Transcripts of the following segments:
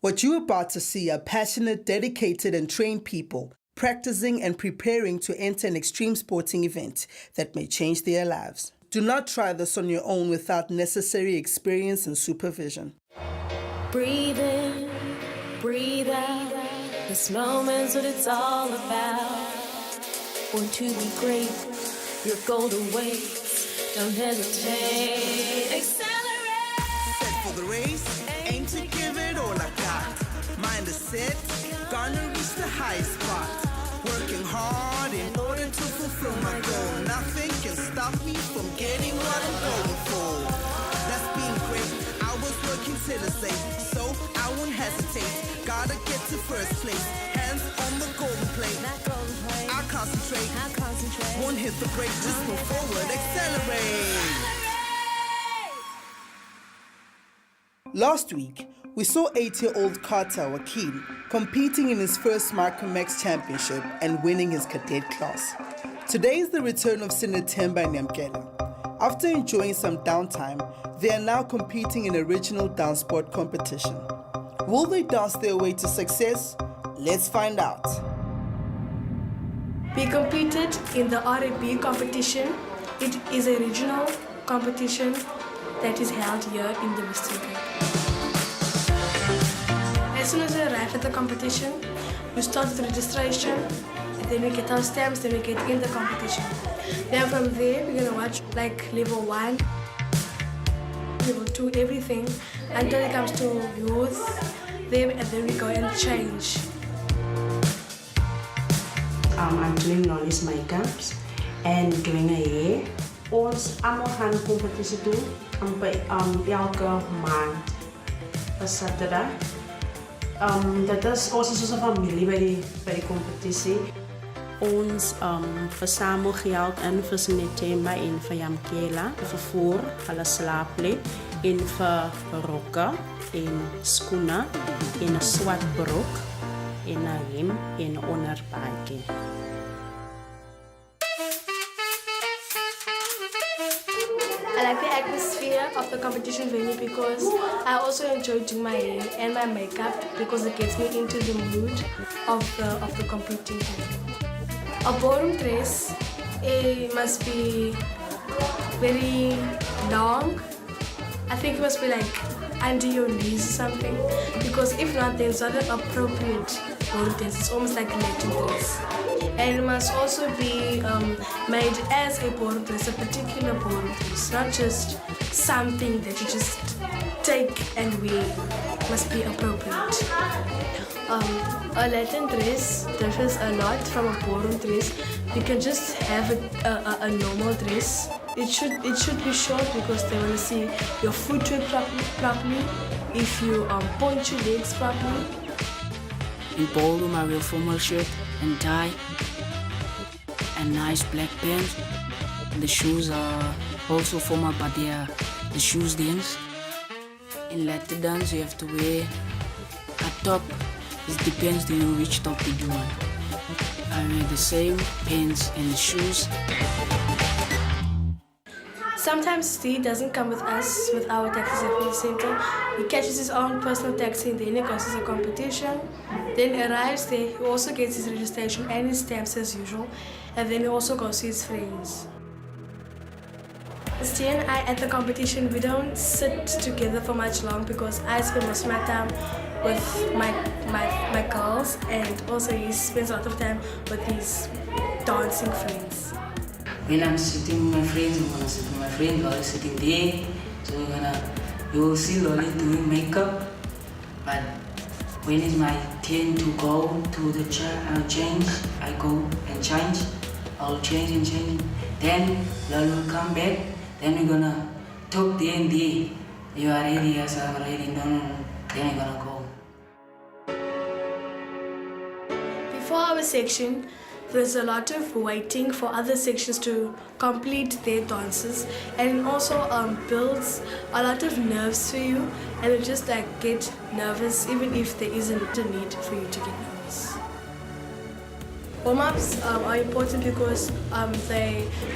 What you're about to see are passionate, dedicated, and trained people practicing and preparing to enter an extreme sporting event that may change their lives. Do not try this on your own without necessary experience and supervision. Breathe in, breathe out. This moment's what it's all about. Born to be great, your goal awaits. Don't hesitate. Xcellerate. Set for the race, aim to give it all I got. Mind is set, gonna reach the highest spot. Working hard in order to fulfill my goal. Nothing can stop me from getting what I'm going for. That's being great. I was working till it's late, so I won't hesitate. Gotta get to first place. Hands on the golden plate. I'll concentrate. Won't hit the brake. Just move forward. Xcellerate. Last week, we saw 8-year-old Carter Joaquin competing in his first Markham X Championship and winning his cadet class. Today is the return of Sinethemba and Yamkela. After enjoying some downtime, they are now competing in a regional Dancesport competition. Will they dance their way to success? Let's find out. We competed in the RAB competition. It is a regional competition that is held here in the Western Cape. As soon as we arrive at the competition, we start with registration, and then we get our stamps, then we get in the competition. Then from there, we're gonna watch like level 1, level 2, everything, until it comes to youth, and then we go and change. I'm doing knowledge makeups and doing a hair. Ons allemaal gaan competitie doen elke maand op Saturdag. Dat is ons is een familie bij die competitie. Ons verzamel geld in voor Sinethemba en voor Yamkela, voor voer, voor slaapplek, en voor rokken, en schoenen, en een zwart broek, en een hem, en een onderbaadje. I like the atmosphere of the competition venue because I also enjoy doing my hair and my makeup because it gets me into the mood of the competing. A ballroom dress, it must be very long. I think it must be like under your knees or something, because if not, then it's not an appropriate ballroom dress. It's almost like a Latin dress. And it must also be made as a ballroom dress, a particular ballroom dress, not just something that you just take and wear. It must be appropriate. A Latin dress differs a lot from a ballroom dress. You can just have a normal dress. It should be short because they want to see your footwear properly. If you point your legs properly. In ballroom, I wear formal shirt and tie and nice black pants. The shoes are also formal, but they are the shoes dance. In Latin dance, you have to wear a top. It depends on which top you want. I wear the same pants and the shoes. Sometimes Steve doesn't come with us with our taxis at the center. He catches his own personal taxi and then he goes to the competition. Then arrives there, he also gets his registration and his stamps as usual. And then he also goes to his friends. Steve and I at the competition, we don't sit together for much long because I spend most of my time with my girls, and also he spends a lot of time with his dancing friends. When I'm sitting with my friends, I'm gonna sit with my friend. Lolly sitting there, so you'll see Lolly doing makeup. But when it's my turn to go to the change, I go and change. I'll change and change. Then Lolly will come back. Then we're gonna talk there and there. You are ready? Yes, I'm ready. No. Then we're gonna go. Before our section, there's a lot of waiting for other sections to complete their dances, and it also builds a lot of nerves for you, and you just like get nervous even if there isn't a need for you to get nervous. Warm-ups are important because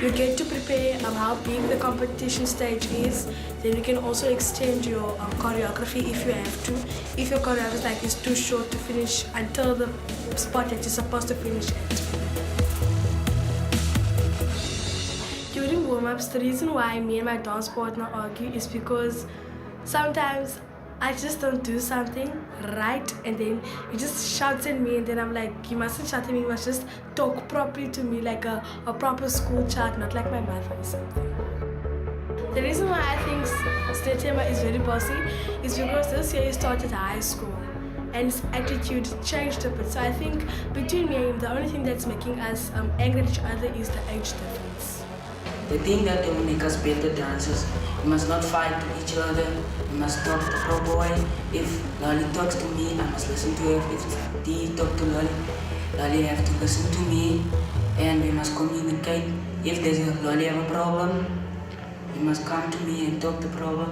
you get to prepare how big the competition stage is. Then you can also extend your choreography if you have to. If your choreography is too short to finish until the spot that you're supposed to finish at. During warm-ups, the reason why me and my dance partner argue is because sometimes I just don't do something right, and then he just shouts at me, and then I'm like, you mustn't shout at me, you must just talk properly to me like a proper school child, not like my mother or something. The reason why I think Sinethemba is very bossy is because this year he started high school and his attitude changed a bit. So I think between me and him, the only thing that's making us angry at each other is the age difference. The thing that will make us better dancers, we must not fight each other, we must talk the proper way. If Lolly talks to me, I must listen to her. If Dee talk to Lolly, Lolly have to listen to me, and we must communicate. If there's a Lolly have a problem, he must come to me and talk the problem.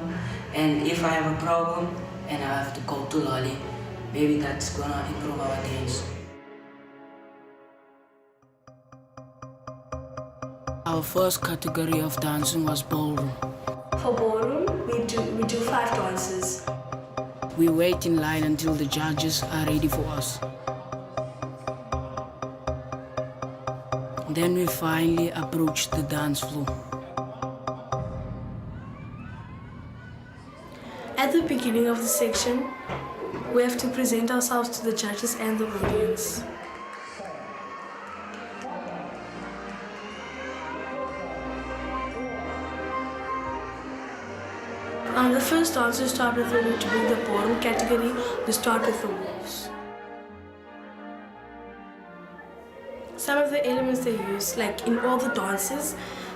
And if I have a problem and I have to go to Lolly, maybe that's gonna improve our dance. Our first category of dancing was ballroom. For ballroom, we do 5 dances. We wait in line until the judges are ready for us. Then we finally approach the dance floor. At the beginning of the section, we have to present ourselves to the judges and the audience. The first dance we start with, when to be the ballroom category, we start with the waltz. Some of the elements they use, like in all the dances,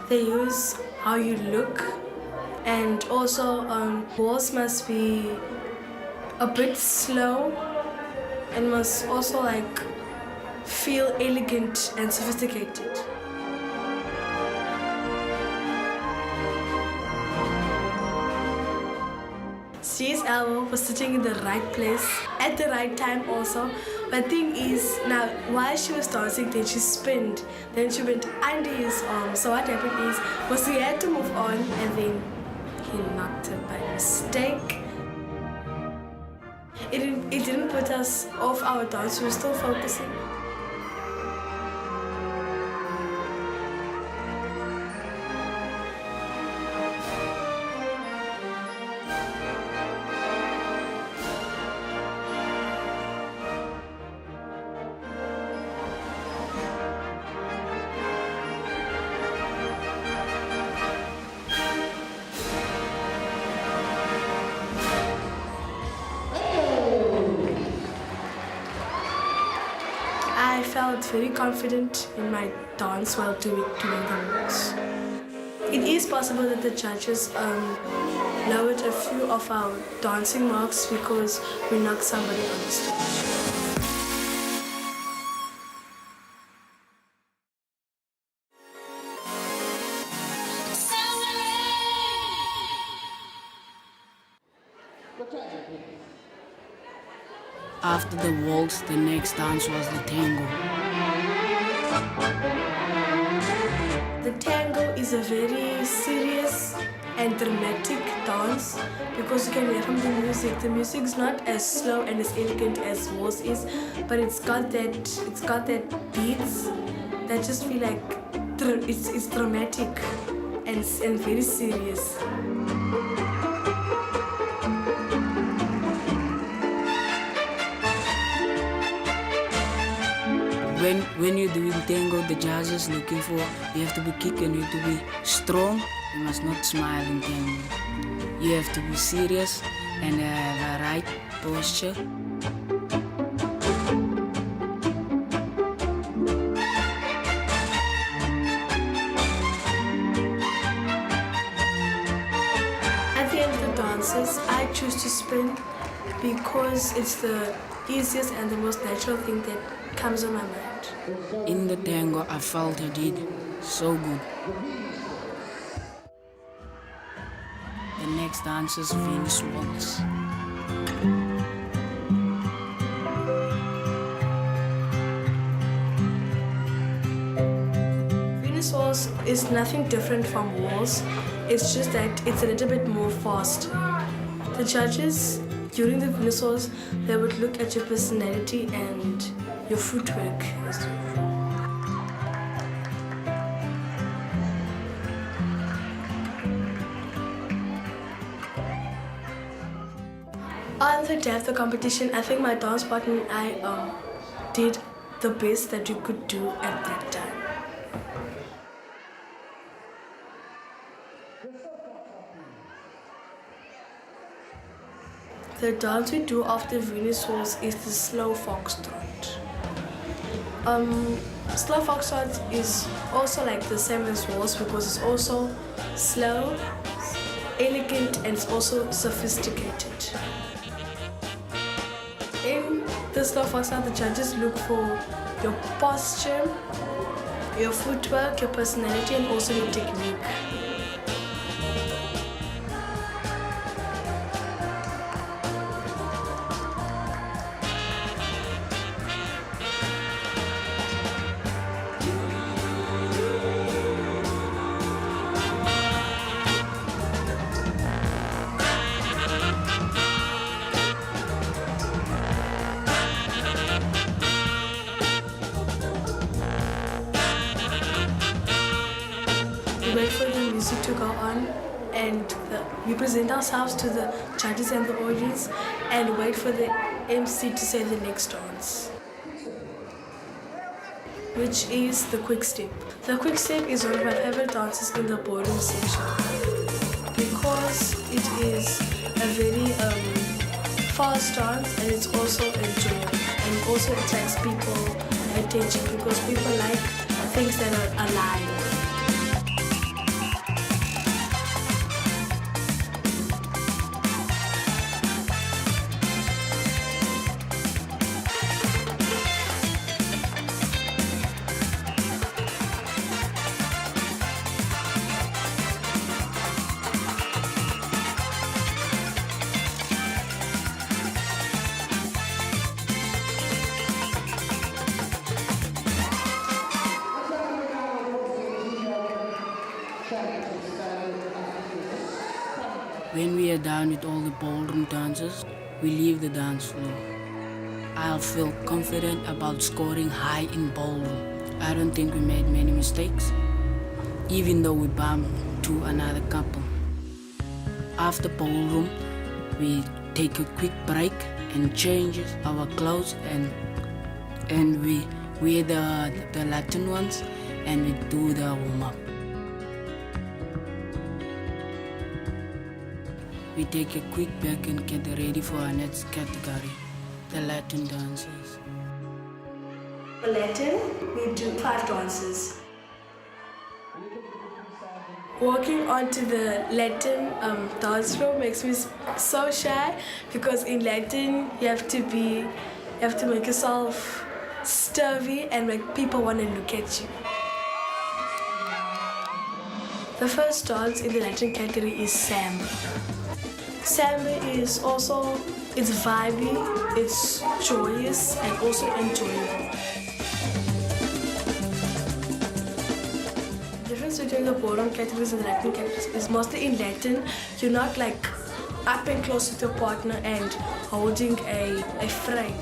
they use how you look, and also waltz must be a bit slow and must also like feel elegant and sophisticated. She's elbow was sitting in the right place at the right time also. But thing is, now while she was dancing, then she spinned, then she went under his arm. So what happened was he had to move on, and then he knocked her by mistake. It didn't put us off our dance, we were still focusing. I felt very confident in my dance while doing the moves. It is possible that the judges lowered a few of our dancing marks because we knocked somebody on the stage. After the waltz, the next dance was the tango. The tango is a very serious and dramatic dance because you can hear from the music. The music is not as slow and as elegant as waltz is, but it's got that beats that just feel like it's dramatic and very serious. When you're doing tango, the judges looking for, you have to be kick and you have to be strong. You must not smile in tango. You have to be serious and have a right posture. At the end of the dances, I choose to spin because it's the easiest and the most natural thing that comes on my mind. In the tango, I felt I did so good. The next dance is Venus Waltz. Venezuela is nothing different from whirls. It's just that it's a little bit more fast. The judges during the Venezuela, they would look at your personality and your footwork. On the day of the competition, I think my dance partner and I did the best that we could do at that time. The dance we do after Venus Waltz is the slow foxtrot. Slow foxtrot is also like the same as waltz because it's also slow, elegant, and it's also sophisticated. In the slow foxtrot, the judges look for your posture, your footwork, your personality, and also your technique. We wait for the music to go on and we present ourselves to the judges and the audience and wait for the MC to say the next dance, which is the quick step. The quick step is one of my favorite dances in the ballroom section because it is a very fast dance and it's also enjoyable and it also attracts people attention because people like things that are alive. When we are done with all the ballroom dances, we leave the dance floor. I'll feel confident about scoring high in ballroom. I don't think we made many mistakes, even though we bumped to another couple. After ballroom, we take a quick break and change our clothes and we wear the Latin ones and we do the warm-up. We take a quick break and get ready for our next category, the Latin dances. For Latin, we do 5 dances. Walking onto the Latin dance floor makes me so shy because in Latin you have to make yourself sturdy and make people want to look at you. The first dance in the Latin category is samba. Samba is also, it's vibey, it's joyous and also enjoyable. The difference between the ballroom categories and the Latin categories is mostly in Latin, you're not like up and close with your partner and holding a frame.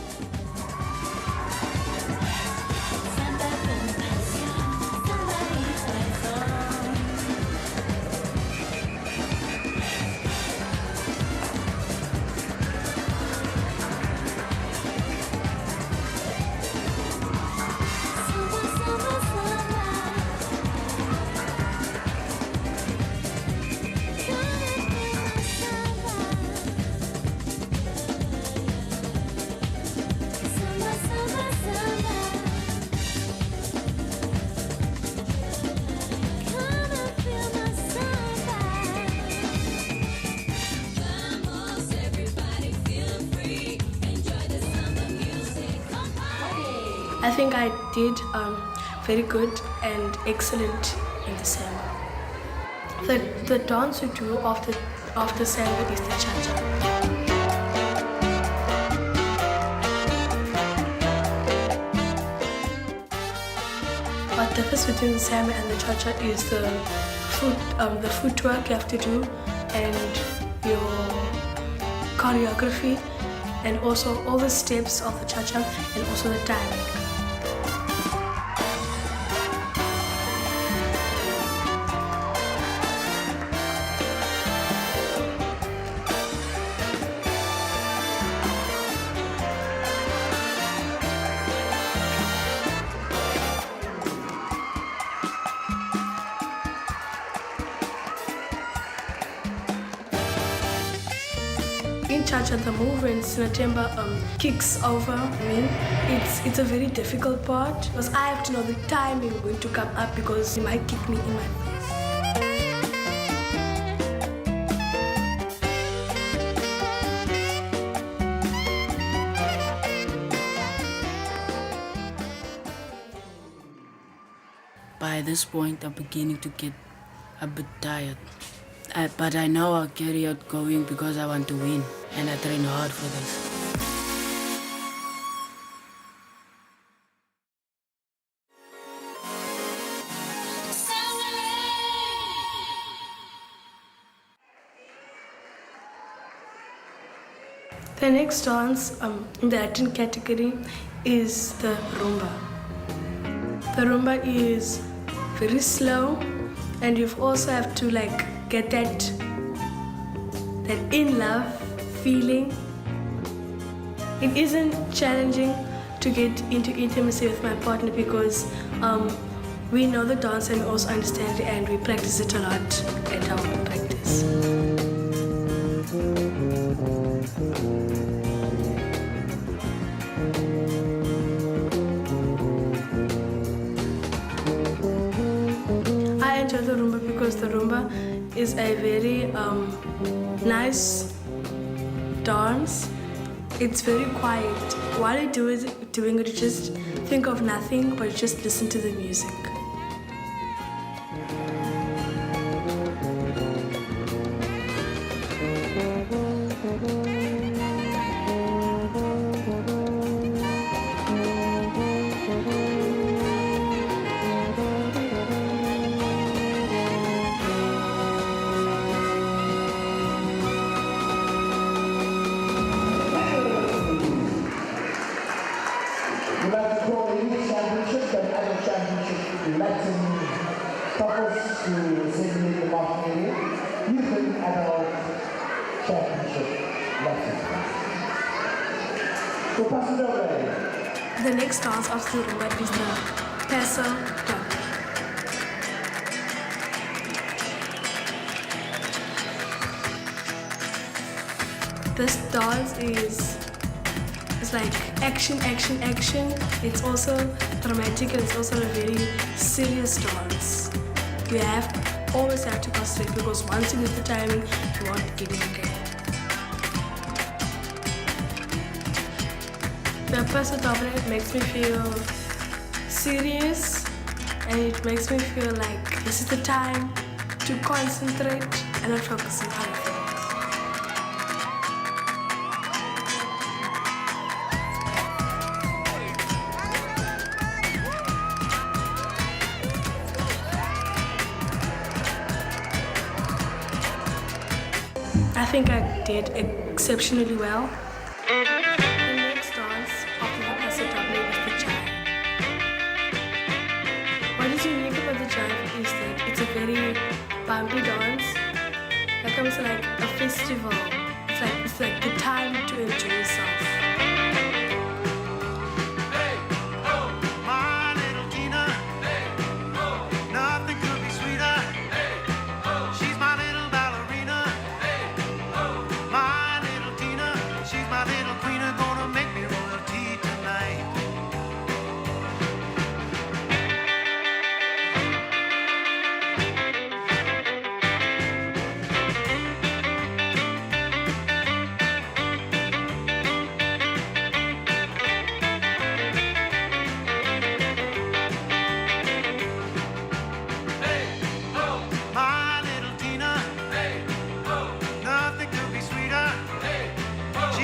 I think I did very good and excellent in the samba. The dance we do after samba is the cha-cha. What differs difference between the samba and the cha-cha is the footwork you have to do and your choreography and also all the steps of the cha-cha and also the timing. In cha-cha, the move when Sinethemba kicks over me, it's a very difficult part because I have to know the timing when to come up because he might kick me in my face. By this point, I'm beginning to get a bit tired. But I know I'll carry out going because I want to win, and I train hard for this. The next dance in the Latin category is the rumba. The rumba is very slow, and you also have to get that in love feeling. It isn't challenging to get into intimacy with my partner because we know the dance and we also understand it and we practice it a lot at our practice. I enjoy the rumba because the rumba is a very nice dance. It's very quiet. While you doing it, you just think of nothing, but you just listen to the music. Latin couples to Sinethemba and Yamkela Youth and Adult Championship Latin. So pass it over. The next dance after the rumba is the paso doble. This dance is like action, action, action. It's also dramatic and it's also a very serious dance. You always have to concentrate because once you miss the timing, you won't get it again. The paso doble makes me feel serious and it makes me feel like this is the time to concentrate and not focus on other things. I think I did exceptionally well. The next dance after the paso doble is the jive. What is unique about the jive is that it's a very bumpy dance. It comes like a festival. It's like the time to enjoy yourself.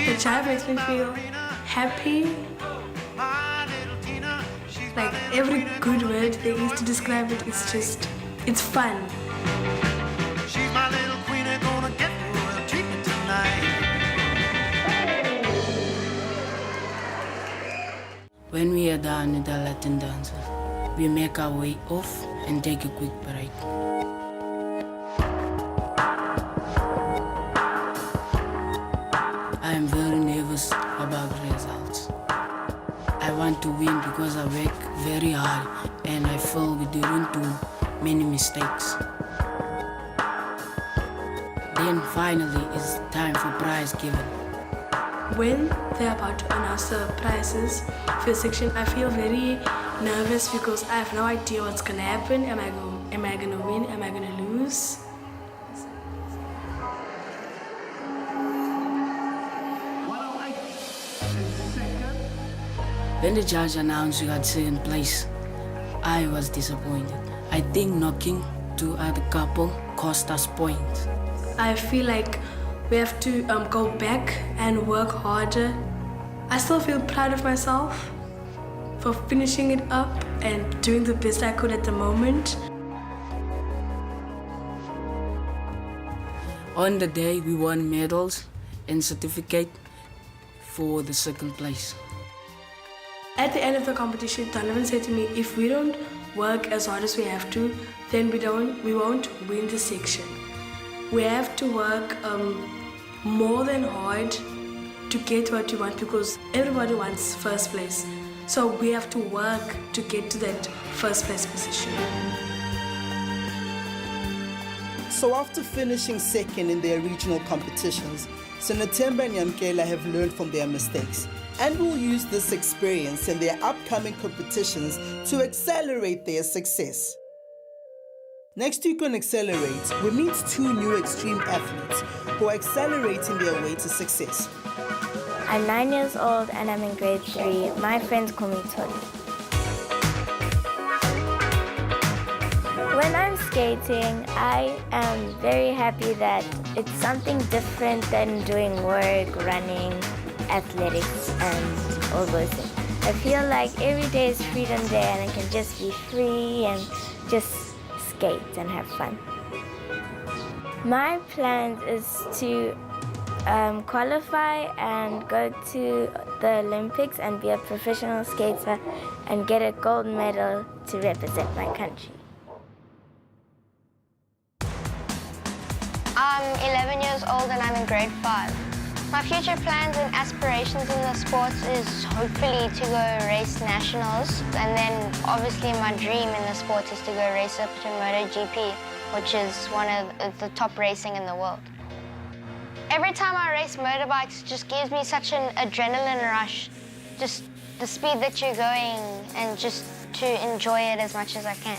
The jive makes me feel happy Like every good word there is to describe it, it's fun. She's my little queen, I'm gonna get her treatment tonight. When we are done with the Latin dances, we make our way off and take a quick break. I am very nervous about the results. I want to win because I work very hard and I feel we didn't do many mistakes. Then finally it's time for prize giving. When they're about to announce the prizes for the section, I feel very nervous because I have no idea what's gonna happen. Am I gonna win? Am I gonna lose? When the judge announced we got second place, I was disappointed. I think knocking two other couple cost us points. I feel like we have to go back and work harder. I still feel proud of myself for finishing it up and doing the best I could at the moment. On the day, we won medals and certificate for the second place. At the end of the competition, Donovan said to me, if we don't work as hard as we have to, then we won't win the section. We have to work more than hard to get what we want because everybody wants first place. So we have to work to get to that first place position. So after finishing second in their regional competitions, Sinethemba and Yamkela have learned from their mistakes and will use this experience in their upcoming competitions to accelerate their success. Next week on Xcellerate, we meet two new extreme athletes who are accelerating their way to success. I'm 9 years old and I'm in grade 3. My friends call me Tony. When I'm skating, I am very happy that it's something different than doing work, running, athletics, and all those things. I feel like every day is freedom day and I can just be free and just skate and have fun. My plan is to qualify and go to the Olympics and be a professional skater and get a gold medal to represent my country. I'm 11 years old and I'm in grade 5. My future plans and aspirations in the sports is hopefully to go race nationals, and then obviously my dream in the sports is to go race up to MotoGP, which is one of the top racing in the world. Every time I race motorbikes, it just gives me such an adrenaline rush, just the speed that you're going and just to enjoy it as much as I can.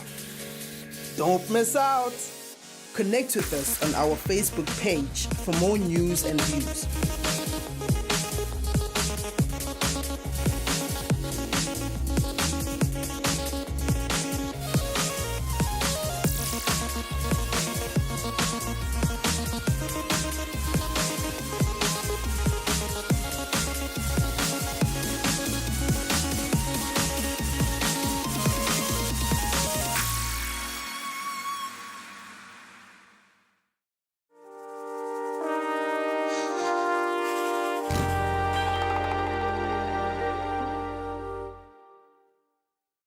Don't miss out! Connect with us on our Facebook page for more news and views.